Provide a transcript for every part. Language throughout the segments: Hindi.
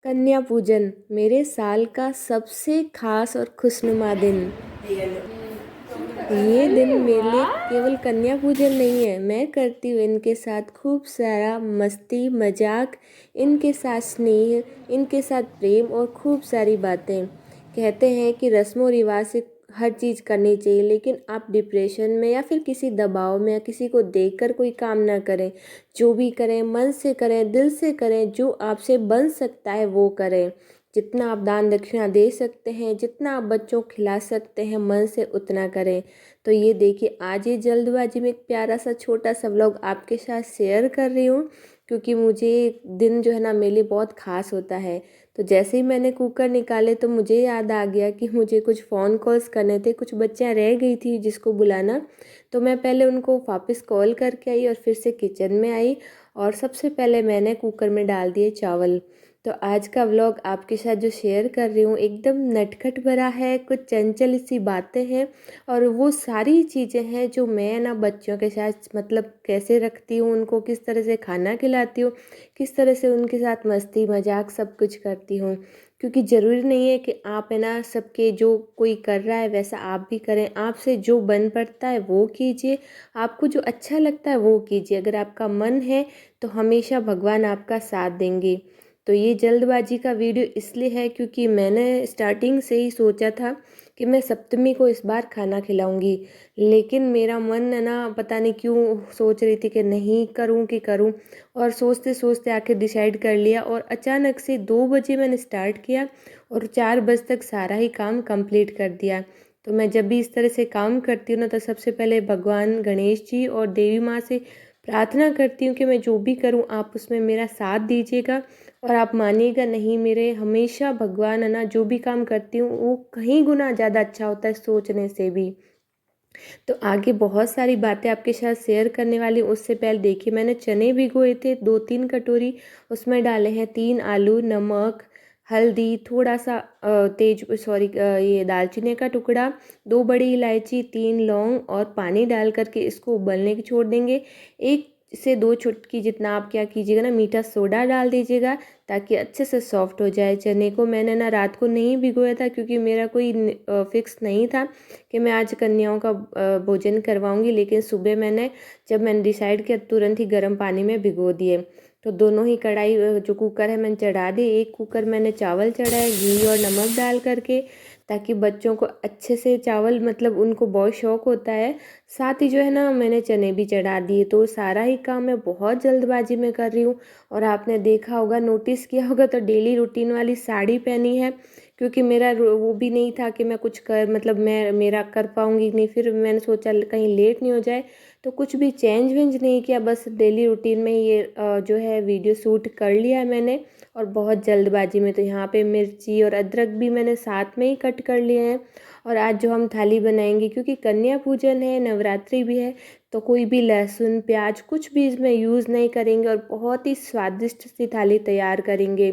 कन्या पूजन मेरे साल का सबसे खास और खुशनुमा दिन। ये दिन मेरे लिए केवल कन्या पूजन नहीं है, मैं करती हूँ इनके साथ खूब सारा मस्ती मजाक, इनके साथ स्नेह, इनके साथ प्रेम और खूब सारी बातें। कहते हैं कि रस्मों रिवाज से हर चीज़ करनी चाहिए, लेकिन आप डिप्रेशन में या फिर किसी दबाव में या किसी को देखकर कोई काम ना करें। जो भी करें मन से करें, दिल से करें, जो आपसे बन सकता है वो करें। जितना आप दान दक्षिणा दे सकते हैं, जितना आप बच्चों को खिला सकते हैं, मन से उतना करें। तो ये देखिए, आज ये जल्दबाजी में एक प्यारा सा छोटा सा व्लॉग आपके साथ शेयर कर रही हूँ, क्योंकि मुझे दिन जो है ना मेरे लिए बहुत ख़ास होता है। तो जैसे ही मैंने कुकर निकाले तो मुझे याद आ गया कि मुझे कुछ फ़ोन कॉल्स करने थे, कुछ बच्चियाँ रह गई थी जिसको बुलाना। तो मैं पहले उनको वापस कॉल करके आई और फिर से किचन में आई, और सबसे पहले मैंने कुकर में डाल दिए चावल। तो आज का व्लॉग आपके साथ जो शेयर कर रही हूँ एकदम नटखट भरा है, कुछ चंचल सी बातें हैं, और वो सारी चीज़ें हैं जो मैं ना बच्चों के साथ मतलब कैसे रखती हूँ, उनको किस तरह से खाना खिलाती हूँ, किस तरह से उनके साथ मस्ती मजाक सब कुछ करती हूँ। क्योंकि ज़रूरी नहीं है कि आप है ना सबके जो कोई कर रहा है वैसा आप भी करें। आपसे जो बन पड़ता है वो कीजिए, आपको जो अच्छा लगता है वो कीजिए। अगर आपका मन है तो हमेशा भगवान आपका साथ देंगे। तो ये जल्दबाजी का वीडियो इसलिए है क्योंकि मैंने स्टार्टिंग से ही सोचा था कि मैं सप्तमी को इस बार खाना खिलाऊंगी, लेकिन मेरा मन है ना पता नहीं क्यों सोच रही थी कि नहीं करूं कि करूं, और सोचते सोचते आखिर डिसाइड कर लिया। और अचानक से 2 बजे मैंने स्टार्ट किया और 4 बजे तक सारा ही काम कंप्लीट कर दिया। तो मैं जब भी इस तरह से काम करती हूँ ना, तो सबसे पहले भगवान गणेश जी और देवी माँ से प्रार्थना करती हूँ कि मैं जो भी करूँ आप उसमें मेरा साथ दीजिएगा। और आप मानिएगा नहीं, मेरे हमेशा भगवान है ना, जो भी काम करती हूँ वो कहीं गुना ज़्यादा अच्छा होता है सोचने से भी। तो आगे बहुत सारी बातें आपके साथ शेयर करने वाली हूँ। उससे पहले देखिए, मैंने चने भिगोए थे 2-3 कटोरी, उसमें डाले हैं 3 आलू, नमक, हल्दी, थोड़ा सा तेज सॉरी ये दालचीनी का टुकड़ा, 2 बड़ी इलायची, 3 लौंग, और पानी डाल करके इसको उबलने की छोड़ देंगे। 1 से 2 चुटकी जितना आप क्या कीजिएगा ना, मीठा सोडा डाल दीजिएगा, ताकि अच्छे से सॉफ्ट हो जाए। चने को मैंने ना रात को नहीं भिगोया था, क्योंकि मेरा कोई फिक्स नहीं था कि मैं आज कन्याओं का भोजन करवाऊंगी, लेकिन सुबह जब मैंने डिसाइड किया तुरंत ही गर्म पानी में भिगो दिए। तो दोनों ही कढ़ाई जो कुकर है मैंने चढ़ा दी। एक कुकर मैंने चावल चढ़ाए घी और नमक डाल करके, ताकि बच्चों को अच्छे से चावल मतलब उनको बहुत शौक होता है। साथ ही जो है ना मैंने चने भी चढ़ा दिए। तो सारा ही काम मैं बहुत जल्दबाजी में कर रही हूँ। और आपने देखा होगा, नोटिस किया होगा, तो डेली रूटीन वाली साड़ी पहनी है, क्योंकि मेरा वो भी नहीं था कि मैं कुछ कर मतलब मैं मेरा कर पाऊँगी नहीं। फिर मैंने सोचा कहीं लेट नहीं हो जाए, तो कुछ भी चेंज वेंज नहीं किया, बस डेली रूटीन में ये जो है वीडियो शूट कर लिया है मैंने, और बहुत जल्दबाजी में। तो यहाँ पे मिर्ची और अदरक भी मैंने साथ में ही कट कर लिए हैं। और आज जो हम थाली बनाएंगे, क्योंकि कन्या पूजन है, नवरात्रि भी है, तो कोई भी लहसुन प्याज कुछ भी इसमें यूज़ नहीं करेंगे, और बहुत ही स्वादिष्ट सी थाली तैयार करेंगे।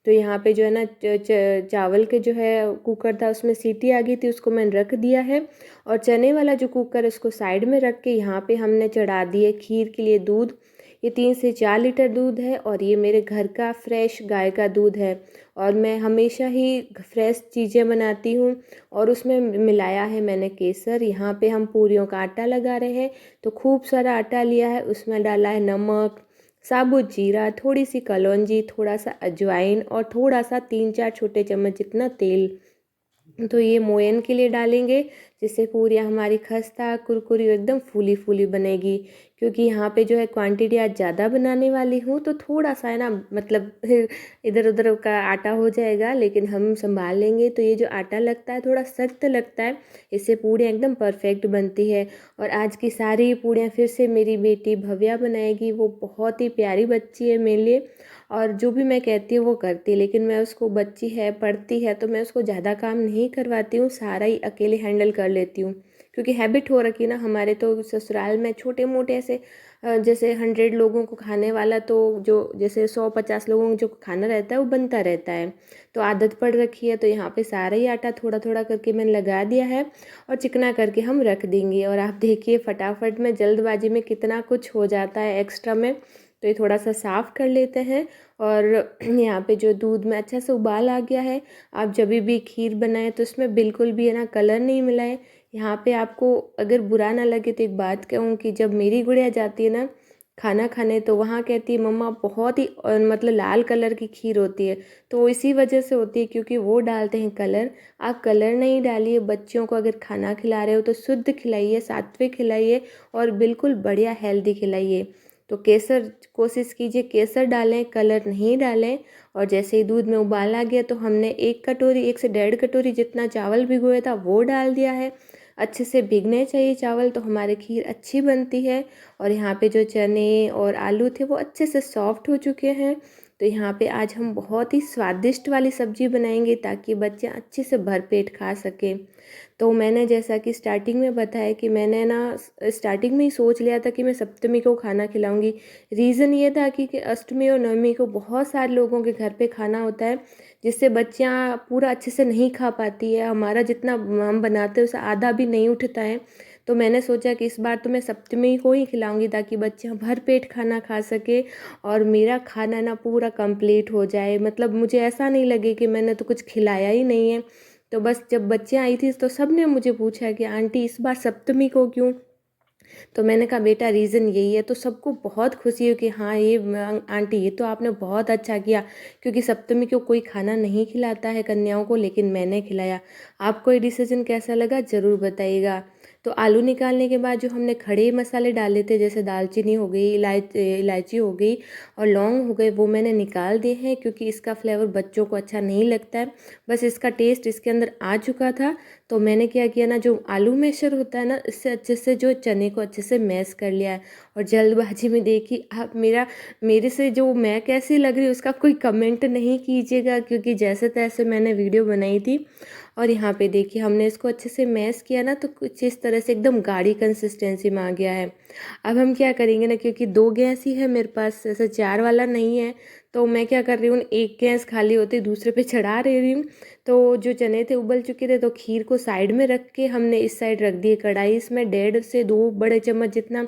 तो यहाँ पे जो है ना चावल के जो है कुकर था उसमें सीटी आ गई थी, उसको मैंने रख दिया है। और चने वाला जो कुकर है उसको साइड में रख के यहाँ पे हमने चढ़ा दिए खीर के लिए दूध। ये 3 से 4 लीटर दूध है, और ये मेरे घर का फ्रेश गाय का दूध है। और मैं हमेशा ही फ्रेश चीज़ें बनाती हूँ। और उसमें मिलाया है मैंने केसर। यहाँ पे हम पूरियों का आटा लगा रहे हैं, तो खूब सारा आटा लिया है, उसमें डाला है नमक, साबुत जीरा, थोड़ी सी कलौंजी, थोड़ा सा अजवाइन, और थोड़ा सा 3-4 छोटे चम्मच जितना तेल। तो ये मोयन के लिए डालेंगे, जिससे पूरी हमारी खस्ता कुरकुरी एकदम फूली फूली बनेगी। क्योंकि यहाँ पे जो है क्वांटिटी आज ज़्यादा बनाने वाली हूँ, तो थोड़ा सा है ना मतलब इधर उधर का आटा हो जाएगा, लेकिन हम संभाल लेंगे। तो ये जो आटा लगता है थोड़ा सख्त लगता है, इससे पूड़ियाँ एकदम परफेक्ट बनती है। और आज की सारी पूड़ियाँ फिर से मेरी बेटी भव्या बनाएगी। वो बहुत ही प्यारी बच्ची है मेरे लिए, और जो भी मैं कहती हूँ वो करती है। लेकिन मैं उसको, बच्ची है पढ़ती है, तो मैं उसको ज़्यादा काम नहीं करवाती हूँ, सारा ही अकेले हैंडल कर लेती हूँ। क्योंकि हैबिट हो रखी ना हमारे तो ससुराल में, छोटे मोटे ऐसे जैसे 100 लोगों को खाने वाला, तो जो जैसे 100-50 लोगों को जो खाना रहता है वो बनता रहता है, तो आदत पड़ रखी है। तो यहाँ पे सारा ही आटा थोड़ा थोड़ा करके मैंने लगा दिया है, और चिकना करके हम रख देंगे। और आप देखिए फटाफट में जल्दबाजी में कितना कुछ हो जाता है एक्स्ट्रा में। तो तो ये थोड़ा सा साफ़ कर लेते हैं। और यहाँ पे जो दूध में अच्छा से उबाल आ गया है। आप जब भी खीर बनाएं तो इसमें बिल्कुल भी है ना कलर नहीं मिलाएं। यहाँ पे आपको अगर बुरा ना लगे तो एक बात कहूँ कि जब मेरी गुड़िया जाती है ना खाना खाने, तो वहाँ कहती है मम्मा बहुत ही मतलब लाल कलर की खीर होती है। तो इसी वजह से होती है क्योंकि वो डालते हैं कलर। आप कलर नहीं डालिए, बच्चों को अगर खाना खिला रहे हो तो शुद्ध खिलाइए, सात्विक खिलाइए और बिल्कुल बढ़िया हेल्दी खिलाइए। तो केसर कोशिश कीजिए केसर डालें, कलर नहीं डालें। और जैसे ही दूध में उबाल आ गया तो हमने 1 से 1.5 कटोरी जितना चावल भिगोया था वो डाल दिया है। अच्छे से भीगने चाहिए चावल, तो हमारी खीर अच्छी बनती है। और यहाँ पे जो चने और आलू थे वो अच्छे से सॉफ्ट हो चुके हैं। तो यहाँ पे आज हम बहुत ही स्वादिष्ट वाली सब्ज़ी बनाएंगे ताकि बच्चे अच्छे से भरपेट खा सकें। तो मैंने जैसा कि स्टार्टिंग में बताया कि मैंने ना स्टार्टिंग में ही सोच लिया था कि मैं सप्तमी को खाना खिलाऊंगी। रीज़न ये था कि अष्टमी और नवमी को बहुत सारे लोगों के घर पे खाना होता है, जिससे बच्चियाँ पूरा अच्छे से नहीं खा पाती है। हमारा जितना हम बनाते हैं उससे आधा भी नहीं उठता है। तो मैंने सोचा कि इस बार तो मैं सप्तमी को ही खिलाऊंगी ताकि बच्चियाँ भर पेट खाना खा सके और मेरा खाना ना पूरा कंप्लीट हो जाए। मतलब मुझे ऐसा नहीं लगे कि मैंने तो कुछ खिलाया ही नहीं है। तो बस जब बच्चियाँ आई थी तो सब ने मुझे पूछा कि आंटी इस बार सप्तमी को क्यों। तो मैंने कहा बेटा रीज़न यही है। तो सबको बहुत खुशी हुई कि हाँ ये आंटी ये तो आपने बहुत अच्छा किया, क्योंकि सप्तमी को कोई खाना नहीं खिलाता है कन्याओं को, लेकिन मैंने खिलाया। आपको ये डिसीजन कैसा लगा ज़रूर बताइएगा। तो आलू निकालने के बाद जो हमने खड़े मसाले डाले थे जैसे दालचीनी हो गई, इलायची हो गई और लौंग हो गए, वो मैंने निकाल दिए हैं क्योंकि इसका फ्लेवर बच्चों को अच्छा नहीं लगता है। बस इसका टेस्ट इसके अंदर आ चुका था। तो मैंने क्या किया ना, जो आलू मैशर होता है ना, इससे अच्छे से जो चने को अच्छे से मैश कर लिया है। और जल्दबाजी में देखी आप मेरे से जो मैं कैसी लग रही हूँ उसका कोई कमेंट नहीं कीजिएगा, क्योंकि जैसे तैसे मैंने वीडियो बनाई थी। और यहाँ पे देखिए हमने इसको अच्छे से मैश किया ना, तो कुछ इस तरह से एकदम गाढ़ी कंसिस्टेंसी में आ गया है। अब हम क्या करेंगे ना, क्योंकि 2 गैस ही है मेरे पास, ऐसे 4 वाला नहीं है। तो मैं क्या कर रही हूँ, एक गैस खाली होते दूसरे पे चढ़ा रही हूँ। तो जो चने थे उबल चुके थे, तो खीर को साइड में रख के हमने इस साइड रख दिए कढ़ाई। इसमें 1.5 से 2 बड़े चम्मच जितना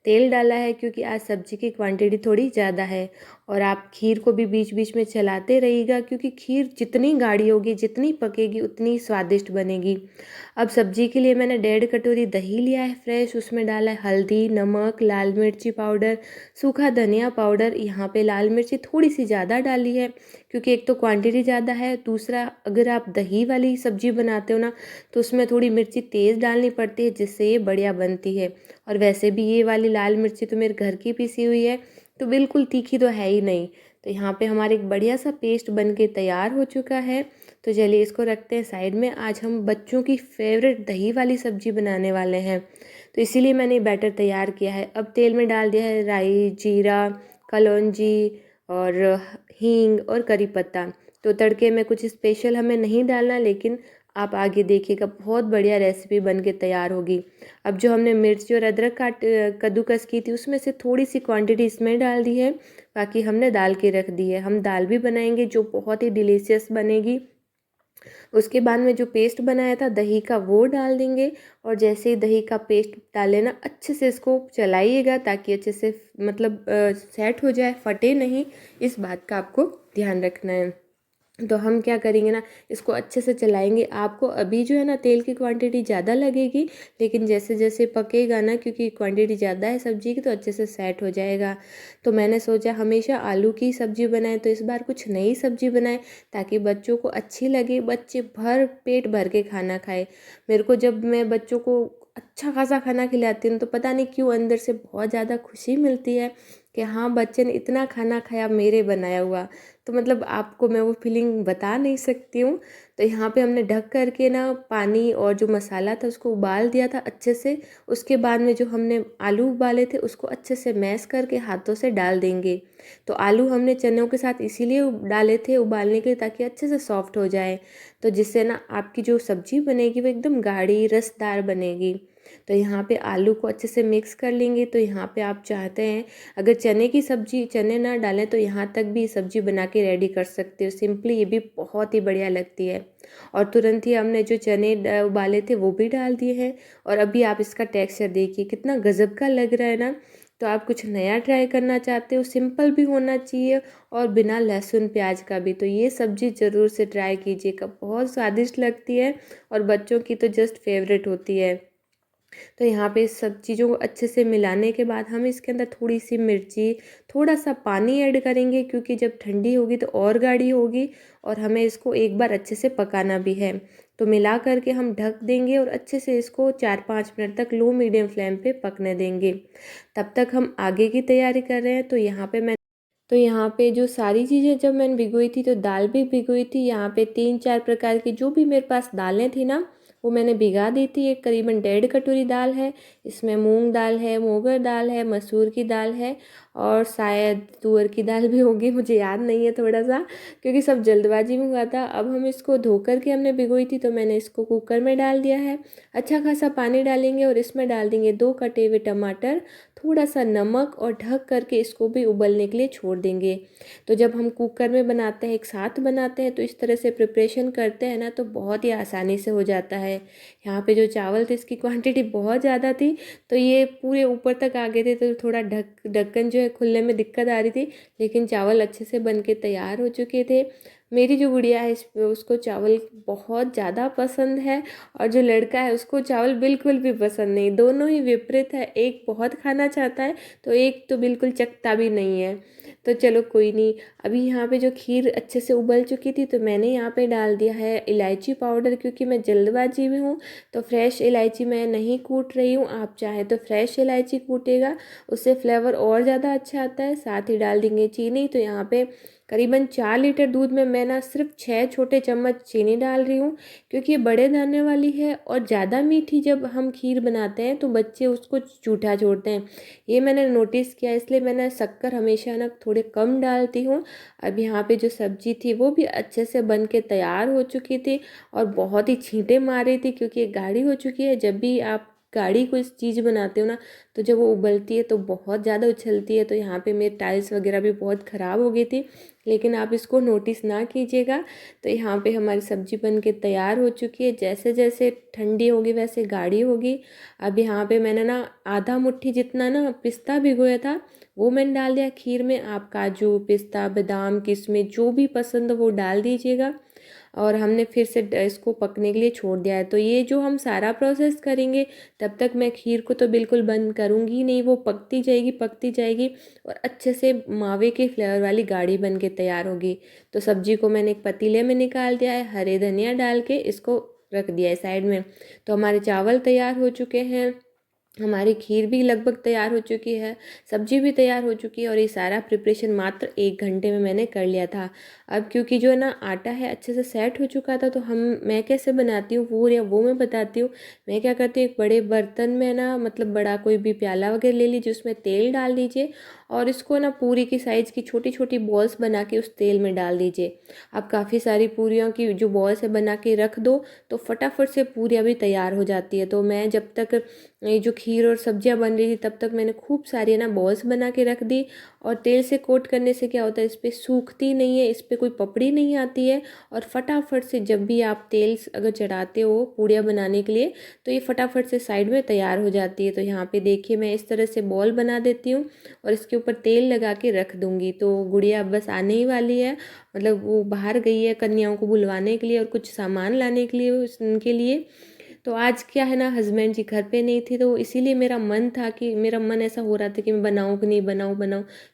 तेल डाला है, क्योंकि आज सब्जी की क्वांटिटी थोड़ी ज़्यादा है। और आप खीर को भी बीच बीच में चलाते रहिएगा, क्योंकि खीर जितनी गाढ़ी होगी, जितनी पकेगी, उतनी स्वादिष्ट बनेगी। अब सब्जी के लिए मैंने 1.5 कटोरी दही लिया है फ्रेश, उसमें डाला है हल्दी, नमक, लाल मिर्ची पाउडर, सूखा धनिया पाउडर। यहाँ पे लाल मिर्ची थोड़ी सी ज़्यादा डाली है क्योंकि एक तो क्वांटिटी ज़्यादा है, दूसरा अगर आप दही वाली सब्जी बनाते हो ना तो उसमें थोड़ी मिर्ची तेज़ डालनी पड़ती है, जिससे ये बढ़िया बनती है। और वैसे भी ये वाली लाल मिर्ची तो मेरे घर की पिसी हुई है, तो बिल्कुल तीखी तो है ही नहीं। तो यहाँ पे हमारा एक बढ़िया सा पेस्ट बन के तैयार हो चुका है। तो चलिए इसको रखते हैं साइड में। आज हम बच्चों की फेवरेट दही वाली सब्जी बनाने वाले हैं, तो इसीलिए मैंने बैटर तैयार किया है। अब तेल में डाल दिया है राई, जीरा, कलौंजी और हींग और करी पत्ता। तो तड़के में कुछ स्पेशल हमें नहीं डालना, लेकिन आप आगे देखिएगा बहुत बढ़िया रेसिपी बन के तैयार होगी। अब जो हमने मिर्ची और अदरक कद्दूकस की थी उसमें से थोड़ी सी क्वांटिटी इसमें डाल दी है, बाकी हमने दाल के रख दी है। हम दाल भी बनाएंगे जो बहुत ही डिलीशियस बनेगी। उसके बाद में जो पेस्ट बनाया था दही का वो डाल देंगे। और जैसे ही दही का पेस्ट डालें ना, अच्छे से इसको चलाइएगा ताकि अच्छे से मतलब सेट हो जाए, फटे नहीं। इस बात का आपको ध्यान रखना है। तो हम क्या करेंगे ना, इसको अच्छे से चलाएंगे। आपको अभी जो है ना तेल की क्वांटिटी ज़्यादा लगेगी, लेकिन जैसे जैसे पकेगा ना, क्योंकि क्वांटिटी ज़्यादा है सब्जी की, तो अच्छे से सेट हो जाएगा। तो मैंने सोचा हमेशा आलू की सब्ज़ी बनाएं, तो इस बार कुछ नई सब्ज़ी बनाएं ताकि बच्चों को अच्छी लगे, बच्चे भर पेट भर के खाना खाए। मेरे को जब मैं बच्चों को अच्छा खासा खाना खिलाती हूँ तो पता नहीं क्यों अंदर से बहुत ज़्यादा खुशी मिलती है कि हाँ बच्चे ने इतना खाना खाया मेरे बनाया हुआ। तो मतलब आपको मैं वो फीलिंग बता नहीं सकती हूँ। तो यहाँ पे हमने ढक करके ना पानी और जो मसाला था उसको उबाल दिया था अच्छे से। उसके बाद में जो हमने आलू उबाले थे उसको अच्छे से मैश करके हाथों से डाल देंगे। तो आलू हमने चनों के साथ इसीलिए डाले थे उबालने के लिए ताकि अच्छे से सॉफ्ट हो जाए, तो जिससे ना आपकी जो सब्जी बनेगी वो एकदम गाढ़ी रसदार बनेगी। तो यहाँ पे आलू को अच्छे से मिक्स कर लेंगे। तो यहाँ पे आप चाहते हैं अगर चने की सब्जी चने ना डालें तो यहाँ तक भी सब्जी बना के रेडी कर सकते हो सिंपली, ये भी बहुत ही बढ़िया लगती है। और तुरंत ही हमने जो चने उबाले थे वो भी डाल दिए हैं। और अभी आप इसका टेक्सचर देखिए कितना गजब का लग रहा है ना। तो आप कुछ नया ट्राई करना चाहते हो, सिंपल भी होना चाहिए और बिना लहसुन प्याज का भी, तो ये सब्ज़ी ज़रूर से ट्राई कीजिएगा। बहुत स्वादिष्ट लगती है और बच्चों की तो जस्ट फेवरेट होती है। तो यहाँ पे सब चीज़ों को अच्छे से मिलाने के बाद हम इसके अंदर थोड़ी सी मिर्ची, थोड़ा सा पानी ऐड करेंगे, क्योंकि जब ठंडी होगी तो और गाढ़ी होगी और हमें इसको एक बार अच्छे से पकाना भी है। तो मिला करके हम ढक देंगे और अच्छे से इसको 4-5 मिनट तक लो मीडियम फ्लेम पे पकने देंगे। तब तक हम आगे की तैयारी कर रहे हैं। तो यहाँ पे जो सारी चीज़ें जब मैंने भिगोई थी, तो दाल भी भिगोई थी। यहाँ पे 3-4 प्रकार की जो भी मेरे पास दालें थी ना, वो मैंने भिगा दी थी। एक करीबन 1.5 कटोरी दाल है। इसमें मूंग दाल है, मोगर दाल है, मसूर की दाल है और शायद तुअर की दाल भी होगी, मुझे याद नहीं है थोड़ा सा, क्योंकि सब जल्दबाजी में हुआ था। अब हम इसको धो कर के हमने भिगोई थी, तो मैंने इसको कुकर में डाल दिया है। अच्छा खासा पानी डालेंगे और इसमें डाल देंगे 2 कटे हुए टमाटर, थोड़ा सा नमक और ढक करके इसको भी उबलने के लिए छोड़ देंगे। तो जब हम कुकर में बनाते हैं, एक साथ बनाते हैं, तो इस तरह से प्रिपरेशन करते हैं ना, तो बहुत ही आसानी से हो जाता है। यहाँ पे जो चावल थे इसकी क्वांटिटी बहुत ज़्यादा थी, तो ये पूरे ऊपर तक आ गए थे, तो थोड़ा ढक्कन जो है खुलने में दिक्कत आ रही थी, लेकिन चावल अच्छे से बन के तैयार हो चुके थे। मेरी जो गुड़िया है उसको चावल बहुत ज़्यादा पसंद है और जो लड़का है उसको चावल बिल्कुल भी पसंद नहीं। दोनों ही विपरीत है, एक बहुत खाना चाहता है तो एक तो बिल्कुल चखता भी नहीं है। तो चलो कोई नहीं। अभी यहाँ पे जो खीर अच्छे से उबल चुकी थी, तो मैंने यहाँ पे डाल दिया है इलायची पाउडर, क्योंकि मैं जल्दबाजी में हूँ तो फ्रेश इलायची मैं नहीं कूट रही हूँ। आप चाहें तो फ्रेश इलायची कूटेगा, उससे फ्लेवर और ज़्यादा अच्छा आता है। साथ ही डाल देंगे चीनी। तो यहाँ पे करीबन 4 लीटर दूध में मैं ना सिर्फ 6 छोटे चम्मच चीनी डाल रही हूँ, क्योंकि ये बड़े दाने वाली है और ज़्यादा मीठी जब हम खीर बनाते हैं तो बच्चे उसको जूठा छोड़ते हैं। ये मैंने नोटिस किया, इसलिए मैंने शक्कर हमेशा ना थोड़े कम डालती हूँ। अब यहाँ पे जो सब्जी थी वो भी अच्छे से बन के तैयार हो चुकी थी और बहुत ही छींटे मार रही थी, क्योंकि ये गाढ़ी हो चुकी है। जब भी आप गाढ़ी कोई चीज़ बनाते हो ना, तो जब वो उबलती है तो बहुत ज़्यादा उछलती है। तो यहाँ पे मेरी टाइल्स वगैरह भी बहुत ख़राब हो गई थी, लेकिन आप इसको नोटिस ना कीजिएगा। तो यहाँ पे हमारी सब्जी बन के तैयार हो चुकी है। जैसे जैसे ठंडी होगी वैसे गाढ़ी होगी। अब यहाँ पे मैंने ना आधा मुट्ठी जितना ना पिस्ता भिगोया था, वो मैंने डाल दिया खीर में। आप काजू, पिस्ता, बादाम, किशमिश जो भी पसंद हो वो डाल दीजिएगा। और हमने फिर से इसको पकने के लिए छोड़ दिया है। तो ये जो हम सारा प्रोसेस करेंगे, तब तक मैं खीर को तो बिल्कुल बंद करूँगी नहीं, वो पकती जाएगी पकती जाएगी और अच्छे से मावे के फ्लेवर वाली गाढ़ी बन के तैयार होगी। तो सब्जी को मैंने एक पतीले में निकाल दिया है, हरे धनिया डाल के इसको रख दिया है साइड में। तो हमारे चावल तैयार हो चुके हैं, हमारी खीर भी लगभग तैयार हो चुकी है, सब्जी भी तैयार हो चुकी है और ये सारा प्रिपरेशन मात्र 1 घंटे में मैंने कर लिया था। अब क्योंकि जो है ना आटा है अच्छे से सेट हो चुका था, तो मैं कैसे बनाती हूँ वो मैं बताती हूँ। मैं क्या करती हूँ, एक बड़े बर्तन में ना, मतलब बड़ा कोई भी प्याला वगैरह ले लीजिए, उसमें तेल डाल दीजिए और इसको ना पूरी की साइज़ की छोटी छोटी बॉल्स बना के उस तेल में डाल दीजिए। आप काफ़ी सारी पूरियों की जो बॉल्स है बना के रख दो, तो फटाफट से पूरियाँ भी तैयार हो जाती है। तो मैं जब तक ये जो खीर और सब्जियां बन रही थी, तब तक मैंने खूब सारी ना बॉल्स बना के रख दी। और तेल से कोट करने से क्या होता है, इस पर सूखती नहीं है, इस पर कोई पपड़ी नहीं आती है और फटाफट से जब भी आप तेल अगर चढ़ाते हो पूड़ियाँ बनाने के लिए, तो ये फटाफट से साइड में तैयार हो जाती है। तो यहाँ पे देखिए मैं इस तरह से बॉल बना देती हूँ और इसके ऊपर तेल लगा के रख दूँगी। तो गुड़िया अब बस आने ही वाली है, मतलब वो बाहर गई है कन्याओं को बुलवाने के लिए और कुछ सामान लाने के लिए उनके लिए। तो आज क्या है ना, हस्बैंड जी घर पे नहीं थे, तो इसीलिए मेरा मन ऐसा हो रहा था कि मैं बनाऊँ कि नहीं बनाऊँ।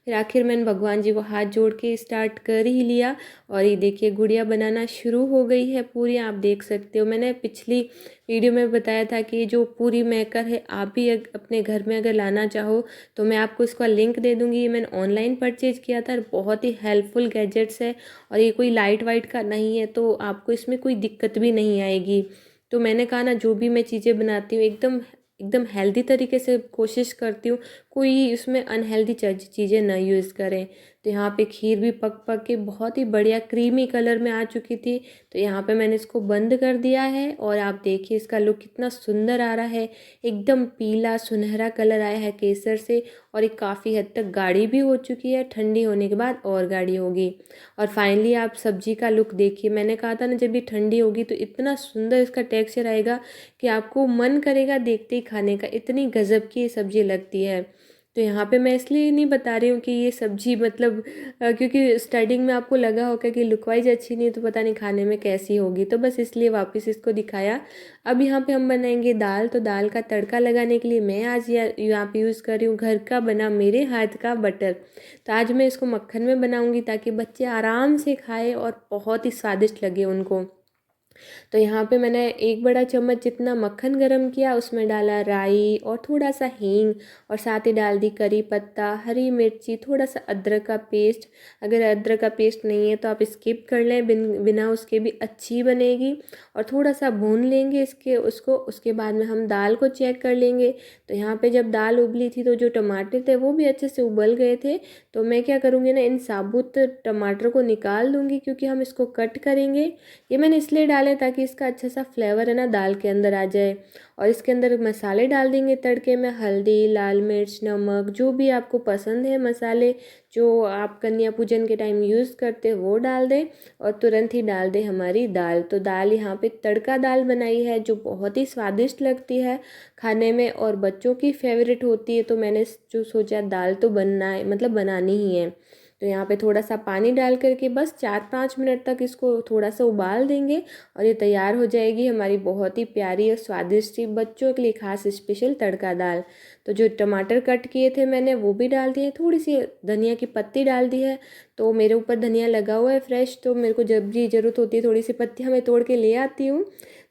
फिर आखिर मैंने भगवान जी को हाथ जोड़ के स्टार्ट कर ही लिया। और ये देखिए गुड़िया बनाना शुरू हो गई है पूरी, आप देख सकते हो। मैंने पिछली वीडियो में बताया था कि जो पूरी मेकर है, आप भी अपने घर में अगर लाना चाहो तो मैं आपको इसका लिंक दे दूँगी। ये मैंने ऑनलाइन परचेज़ किया था और बहुत ही हेल्पफुल गैजेट्स है और ये कोई लाइट वाइट का नहीं है, तो आपको इसमें कोई दिक्कत भी नहीं आएगी। तो मैंने कहा ना, जो भी मैं चीज़ें बनाती हूँ एकदम एकदम हेल्दी तरीके से कोशिश करती हूँ, कोई उसमें अनहेल्दी चीज़ें ना यूज़ करें। तो यहाँ पे खीर भी पक पक के बहुत ही बढ़िया क्रीमी कलर में आ चुकी थी। तो यहाँ पे मैंने इसको बंद कर दिया है और आप देखिए इसका लुक कितना सुंदर आ रहा है। एकदम पीला सुनहरा कलर आया है केसर से और ये काफ़ी हद तक गाढ़ी भी हो चुकी है, ठंडी होने के बाद और गाढ़ी होगी। और फाइनली आप सब्जी का लुक देखिए, मैंने कहा था ना जब ये ठंडी होगी तो इतना सुंदर इसका टेक्सचर आएगा कि आपको मन करेगा देखते ही खाने का, इतनी गज़ब की ये सब्जी लगती है। तो यहाँ पे मैं इसलिए नहीं बता रही हूँ कि ये सब्ज़ी मतलब क्योंकि स्टार्टिंग में आपको लगा होगा कि लुक वाइज अच्छी नहीं है तो पता नहीं खाने में कैसी होगी, तो बस इसलिए वापस इसको दिखाया। अब यहाँ पे हम बनाएंगे दाल। तो दाल का तड़का लगाने के लिए मैं आज यहाँ पे यूज़ कर रही हूँ घर का बना मेरे हाथ का बटर। तो आज मैं इसको मक्खन में बनाऊँगी ताकि बच्चे आराम से खाएँ और बहुत ही स्वादिष्ट लगे उनको। तो यहाँ पे मैंने 1 बड़ा चम्मच जितना मक्खन गरम किया, उसमें डाला राई और थोड़ा सा हींग और साथ ही डाल दी करी पत्ता, हरी मिर्ची, थोड़ा सा अदरक का पेस्ट। अगर अदरक का पेस्ट नहीं है तो आप स्किप कर लें, बिना उसके भी अच्छी बनेगी। और थोड़ा सा भून लेंगे उसके बाद में हम दाल को चेक कर लेंगे। तो यहाँ पे जब दाल उबली थी तो जो टमाटर थे वो भी अच्छे से उबल गए थे। तो मैं क्या करूँगी ना, इन साबुत टमाटर को निकाल दूँगी क्योंकि हम इसको कट करेंगे। ये मैंने इसलिए डाले ताकि इसका अच्छा सा फ्लेवर है ना दाल के अंदर आ जाए। और इसके अंदर मसाले डाल देंगे तड़के में, हल्दी, लाल मिर्च, नमक, जो भी आपको पसंद है मसाले जो आप कन्या पूजन के टाइम यूज़ करते हो वो डाल दें। और तुरंत ही डाल दें हमारी दाल। तो दाल यहाँ पे तड़का दाल बनाई है जो बहुत ही स्वादिष्ट लगती है खाने में और बच्चों की फेवरेट होती है। तो मैंने जो सोचा दाल तो बनना है, मतलब बनानी ही है। तो यहाँ पे थोड़ा सा पानी डाल करके बस 4-5 मिनट तक इसको थोड़ा सा उबाल देंगे और ये तैयार हो जाएगी हमारी बहुत ही प्यारी और स्वादिष्ट सी बच्चों के लिए खास स्पेशल तड़का दाल। तो जो टमाटर कट किए थे मैंने वो भी डाल दिए, थोड़ी सी धनिया की पत्ती डाल दी है। तो मेरे ऊपर धनिया लगा हुआ है फ्रेश, तो मेरे को जब भी ज़रूरत होती है थोड़ी सी पत्तियाँ मैं तोड़ के ले आती हूँ।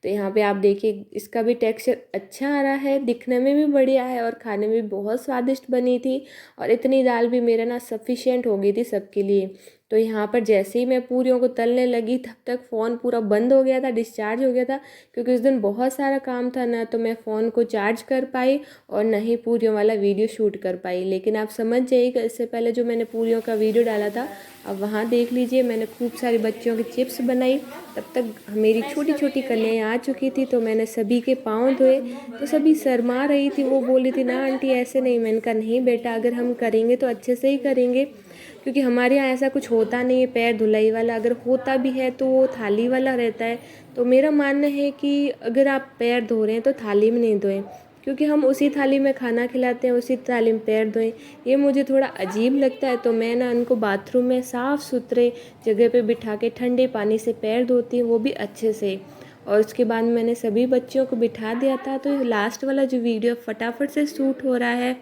तो यहाँ पे आप देखिए इसका भी टेक्सचर अच्छा आ रहा है, दिखने में भी बढ़िया है और खाने में भी बहुत स्वादिष्ट बनी थी। और इतनी दाल भी मेरा ना सफिशिएंट हो गई थी सबके लिए। तो यहाँ पर जैसे ही मैं पूरियों को तलने लगी तब तक फ़ोन पूरा बंद हो गया था, डिस्चार्ज हो गया था। क्योंकि उस दिन बहुत सारा काम था, ना तो मैं फ़ोन को चार्ज कर पाई और ना ही पूरियों वाला वीडियो शूट कर पाई। लेकिन आप समझ जाइएगा, इससे पहले जो मैंने पूरियों का वीडियो डाला था अब वहाँ देख लीजिए, मैंने खूब सारे बच्चों की चिप्स बनाई। तब तक मेरी छोटी छोटी कन्याएँ आ चुकी थी तो मैंने सभी के पाँव धोए। तो सभी शर्मा रही थी, वो बोल रही थी ना आंटी ऐसे नहीं। मैंने कहा नहीं बेटा, अगर हम करेंगे तो अच्छे से ही करेंगे, क्योंकि हमारे यहाँ ऐसा कुछ होता नहीं है पैर धुलाई वाला। अगर होता भी है तो वो थाली वाला रहता है। तो मेरा मानना है कि अगर आप पैर धो रहे हैं तो थाली में नहीं धोएं, क्योंकि हम उसी थाली में खाना खिलाते हैं, उसी थाली में पैर धोएं, ये मुझे थोड़ा अजीब लगता है। तो मैं ना उनको बाथरूम में साफ़ सुथरे जगह पे बिठा के ठंडे पानी से पैर धोती हूँ, वो भी अच्छे से। और उसके बाद मैंने सभी बच्चियों को बिठा दिया था। तो लास्ट वाला जो वीडियो फटाफट से शूट हो रहा है,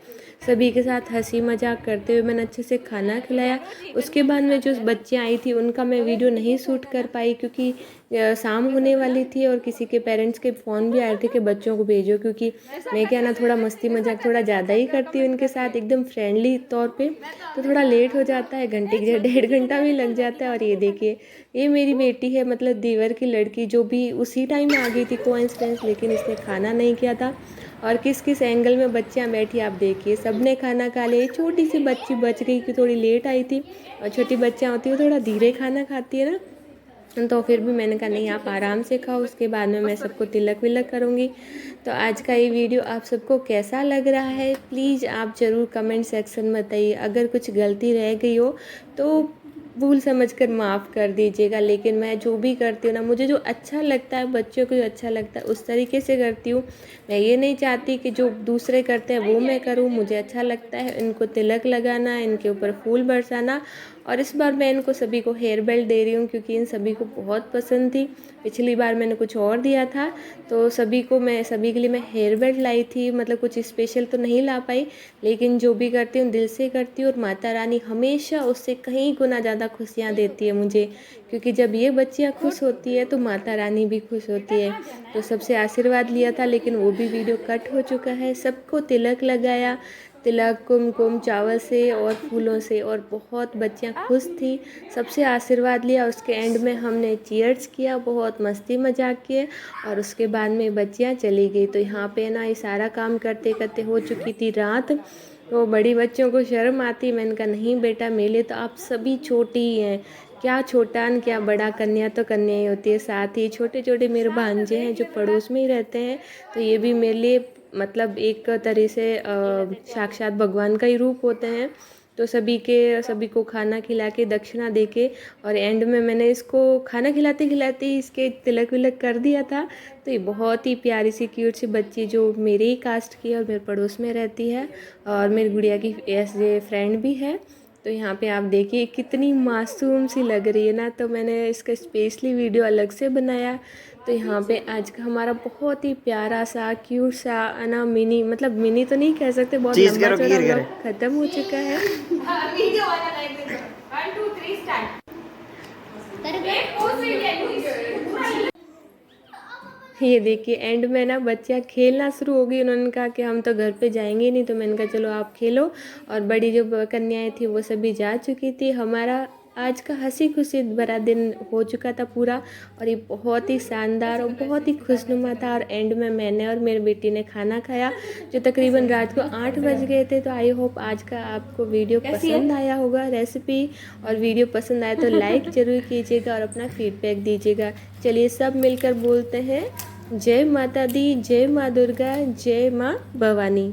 सभी के साथ हंसी मजाक करते हुए मैंने अच्छे से खाना खिलाया। उसके बाद में जो बच्चियाँ आई थी उनका मैं वीडियो नहीं शूट कर पाई, क्योंकि शाम होने वाली थी और किसी के पेरेंट्स के फ़ोन भी आए थे कि बच्चों को भेजो। क्योंकि मैं क्या ना थोड़ा मस्ती मजाक थोड़ा ज़्यादा ही करती हूँ इनके साथ, एकदम फ्रेंडली तौर पे। तो थोड़ा लेट हो जाता है, घंटे की 1.5 घंटा भी लग जाता है। और ये देखिए, ये मेरी बेटी है, मतलब देवर की लड़की, जो भी उसी टाइम आ गई थी कोइंसिडेंस, लेकिन इसने खाना नहीं किया था। और किस किस एंगल में बच्चियां बैठी आप देखिए, सबने खाना खा लिया। छोटी सी बच्ची बच गई कि थोड़ी लेट आई थी, और छोटी बच्चियां होती है वो थोड़ा धीरे खाना खाती है ना, तो फिर भी मैंने कहा नहीं आप आराम से खाओ, उसके बाद में मैं सबको तिलक विलक करूँगी। तो आज का ये वीडियो आप सबको कैसा लग रहा है प्लीज़ आप ज़रूर कमेंट सेक्शन में बताइए। अगर कुछ गलती रह गई हो तो भूल समझ कर माफ़ कर दीजिएगा। लेकिन मैं जो भी करती हूँ ना, मुझे जो अच्छा लगता है, बच्चों को जो अच्छा लगता है उस तरीके से करती हूँ। मैं ये नहीं चाहती कि जो दूसरे करते हैं वो मैं करूँ। मुझे अच्छा लगता है इनको तिलक लगाना, इनके ऊपर फूल बरसाना। और इस बार मैं इनको सभी को हेयर बेल्ट दे रही हूँ क्योंकि इन सभी को बहुत पसंद थी। पिछली बार मैंने कुछ और दिया था, तो सभी के लिए मैं हेयर बेल्ट लाई थी। मतलब कुछ स्पेशल तो नहीं ला पाई, लेकिन जो भी करती हूँ दिल से करती हूँ। और माता रानी हमेशा उससे कहीं गुना ज़्यादा खुशियाँ देती है मुझे, क्योंकि जब ये बच्चियाँ खुश होती है तो माता रानी भी खुश होती है। तो सबसे आशीर्वाद लिया था, लेकिन वो भी वीडियो कट हो चुका है। सबको तिलक लगाया, तिलक कुमकुम चावल से और फूलों से, और बहुत बच्चियाँ खुश थी। सबसे आशीर्वाद लिया, उसके एंड में हमने चीयर्स किया, बहुत मस्ती मजाक किए, और उसके बाद में बच्चियाँ चली गई। तो यहाँ पे ना ये सारा काम करते करते हो चुकी थी रात। तो बड़ी बच्चियों को शर्म आती, मैंने कहा नहीं बेटा, मेरे लिए तो आप सभी छोटी ही हैं, क्या छोटा न क्या बड़ा, कन्या तो कन्या ही होती है। साथ ही छोटे छोटे मेरे भांजे हैं जो पड़ोस में ही रहते हैं, तो ये भी मेरे लिए मतलब एक तरह से साक्षात भगवान का ही रूप होते हैं। तो सभी को खाना खिला के दक्षिणा दे के और एंड में मैंने इसको खाना खिलाते खिलाते इसके तिलक विलक कर दिया था। तो ये बहुत ही प्यारी सी क्यूट सी बच्ची जो मेरे ही कास्ट की है और मेरे पड़ोस में रहती है और मेरी गुड़िया की ऐसे फ्रेंड भी है। तो यहाँ पे आप देखिए कितनी मासूम सी लग रही है ना, तो मैंने इसका स्पेशली वीडियो अलग से बनाया। तो यहाँ पे आज का हमारा बहुत ही प्यारा सा क्यूट सा ना मिनी, मतलब मिनी तो नहीं कह सकते, बहुत लंबा चौड़ा व्लॉग खत्म हो चुका है। ये देखिए एंड में ना बच्चियाँ खेलना शुरू हो गई। उन्होंने कहा कि हम तो घर पे जाएंगे नहीं, तो मैंने कहा चलो आप खेलो। और बड़ी जो कन्याएं थी वो सभी जा चुकी थी। हमारा आज का हंसी खुशी भरा दिन हो चुका था पूरा, और ये बहुत ही शानदार और बहुत ही खुशनुमा था। और एंड में मैंने और मेरी बेटी ने खाना खाया जो तकरीबन रात को 8 बज गए थे। तो आई होप आज का आपको वीडियो पसंद आया होगा रेसिपी, और वीडियो पसंद आया तो लाइक ज़रूर कीजिएगा और अपना फीडबैक दीजिएगा। चलिए सब मिलकर बोलते हैं जय माता दी, जय माँ दुर्गा, जय माँ भवानी।